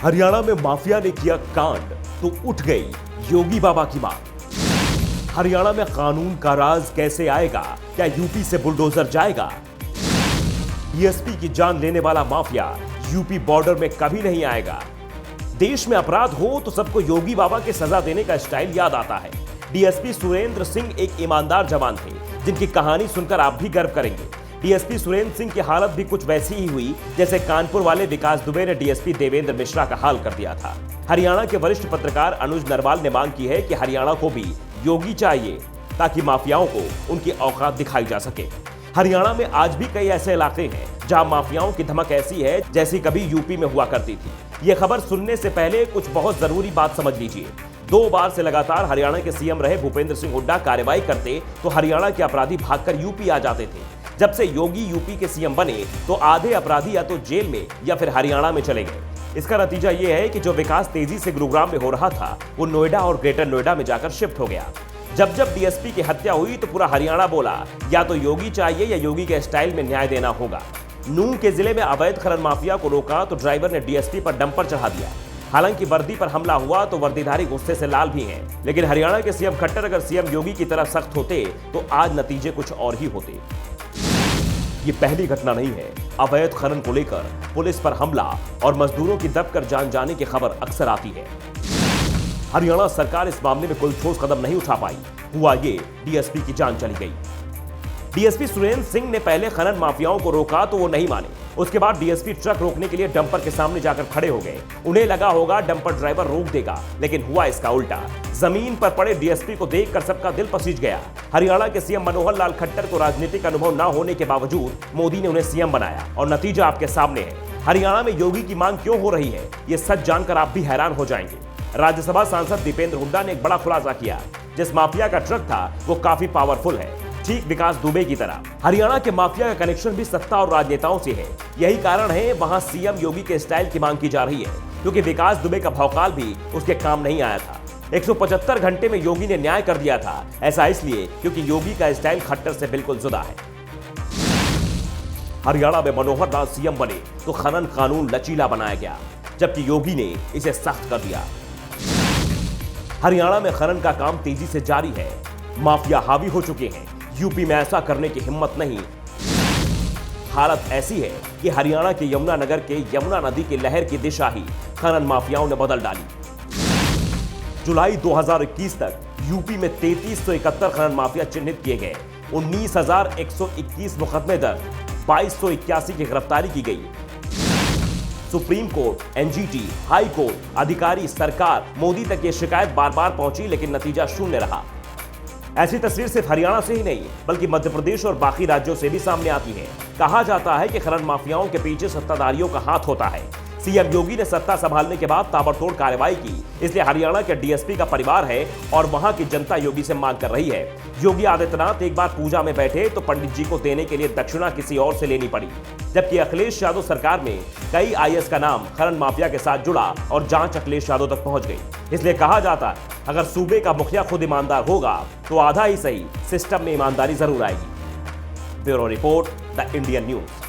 हरियाणा में माफिया ने किया कांड तो उठ गई योगी बाबा की मांग। हरियाणा में कानून का राज कैसे आएगा? क्या यूपी से बुलडोजर जाएगा? डीएसपी की जान लेने वाला माफिया यूपी बॉर्डर में कभी नहीं आएगा। देश में अपराध हो तो सबको योगी बाबा के सजा देने का स्टाइल याद आता है। डीएसपी सुरेंद्र सिंह एक ईमानदार जवान थे जिनकी कहानी सुनकर आप भी गर्व करेंगे। डीएसपी सुरेंद्र सिंह की हालत भी कुछ वैसी ही हुई जैसे कानपुर वाले विकास दुबे ने डीएसपी देवेंद्र मिश्रा का हाल कर दिया था। हरियाणा के वरिष्ठ पत्रकार अनुज नरवाल ने मांग की है कि हरियाणा को भी योगी चाहिए ताकि माफियाओं को उनकी औकात दिखाई जा सके। हरियाणा में आज भी कई ऐसे इलाके हैं जहां माफियाओं की धमक ऐसी है जैसी कभी यूपी में हुआ करती थी। यह खबर सुनने से पहले कुछ बहुत जरूरी बात समझ लीजिए। 2 बार से लगातार हरियाणा के सीएम रहे भूपेंद्र सिंह हुड्डा कार्रवाई करते तो हरियाणा के अपराधी भागकर यूपी आ जाते थे। जब से योगी यूपी के सीएम बने तो आधे अपराधी या तो जेल में या फिर हरियाणा में चले गए। इसका नतीजा यह है कि जो विकास तेजी से गुरुग्राम में हो रहा था वो नोएडा और ग्रेटर नोएडा में जाकर शिफ्ट हो गया। जब जब डीएसपी की हत्या हुई तो पूरा हरियाणा बोला या तो योगी चाहिए या योगी के स्टाइल में न्याय देना होगा। नूंह के जिले में अवैध खनन माफिया को रोका तो ड्राइवर ने डीएसपी पर डंपर चढ़ा दिया। हालांकि वर्दी पर हमला हुआ तो वर्दीधारी गुस्से से लाल भी हैं। लेकिन हरियाणा के सीएम खट्टर अगर सीएम योगी की तरह सख्त होते तो आज नतीजे कुछ और ही होते। ये पहली घटना नहीं है। अवैध खनन को लेकर पुलिस पर हमला और मजदूरों की दबकर जान जाने की खबर अक्सर आती है। हरियाणा सरकार इस मामले में कोई ठोस कदम नहीं उठा पाई। हुआ ये, डीएसपी की जान चली गई। डीएसपी सुरेंद्र सिंह ने पहले खनन माफियाओं को रोका तो वो नहीं माने। उसके बाद डीएसपी ट्रक रोकने के लिए डंपर के सामने जाकर खड़े हो गए। उन्हें लगा होगा डंपर ड्राइवर रोक देगा, लेकिन हुआ इसका उल्टा। जमीन पर पड़े डीएसपी को देखकर सबका दिल पसीज गया। हरियाणा के सीएम मनोहर लाल खट्टर को राजनीतिक अनुभव न होने के बावजूद मोदी ने उन्हें सीएम बनाया और नतीजा आपके सामने है। हरियाणा में योगी की मांग क्यों हो रही है, ये सच जानकर आप भी हैरान हो जाएंगे। राज्यसभा सांसद दीपेंद्र हुड्डा ने एक बड़ा खुलासा किया। जिस माफिया का ट्रक था वो काफी पावरफुल है, ठीक विकास दुबे की तरह। हरियाणा के माफिया का कनेक्शन भी सत्ता और राजनेताओं से है। यही कारण है वहां सीएम योगी के स्टाइल की मांग की जा रही है, क्योंकि विकास दुबे का भौकाल भी उसके काम नहीं आया था। 175 घंटे में योगी ने न्याय कर दिया था। ऐसा इसलिए क्योंकि योगी का स्टाइल खट्टर से बिल्कुल जुदा है। हरियाणा में मनोहर लाल सीएम बने तो खनन कानून लचीला बनाया गया, जबकि योगी ने इसे सख्त कर दिया। हरियाणा में खनन का काम तेजी से जारी है। माफिया हावी हो चुके हैं। यूपी में ऐसा करने की हिम्मत नहीं। हालत ऐसी है कि हरियाणा के यमुनानगर के यमुना नदी की लहर की दिशा ही खनन माफियाओं ने बदल डाली। जुलाई 2021 तक यूपी में 3371 खनन माफिया चिन्हित किए गए। 19,121 मुकदमे दर्ज, 2281 की गिरफ्तारी की गई। Supreme court, NGT, high court, अधिकारी, सरकार, मोदी तक ये शिकायत बार बार पहुंची, लेकिन नतीजा शून्य रहा। ऐसी तस्वीर सिर्फ हरियाणा से ही नहीं बल्कि मध्य प्रदेश और बाकी राज्यों से भी सामने आती है। कहा जाता है कि खनन माफियाओं के पीछे सत्ताधारियों का हाथ होता है। सीएम योगी ने सत्ता संभालने के बाद ताबड़तोड़ कार्रवाई की, इसलिए हरियाणा के डीएसपी का परिवार है और वहां की जनता योगी से मांग कर रही है। योगी आदित्यनाथ एक बार पूजा में बैठे तो पंडित जी को देने के लिए दक्षिणा किसी और से लेनी पड़ी, जबकि अखिलेश यादव सरकार में कई आईएएस का नाम खनन माफिया के साथ जुड़ा और जांच अखिलेश यादव तक पहुंच गई। इसलिए कहा जाता है अगर सूबे का मुखिया खुद ईमानदार होगा तो आधा ही सही सिस्टम में ईमानदारी जरूर आएगी। Bureau report, the Indian news.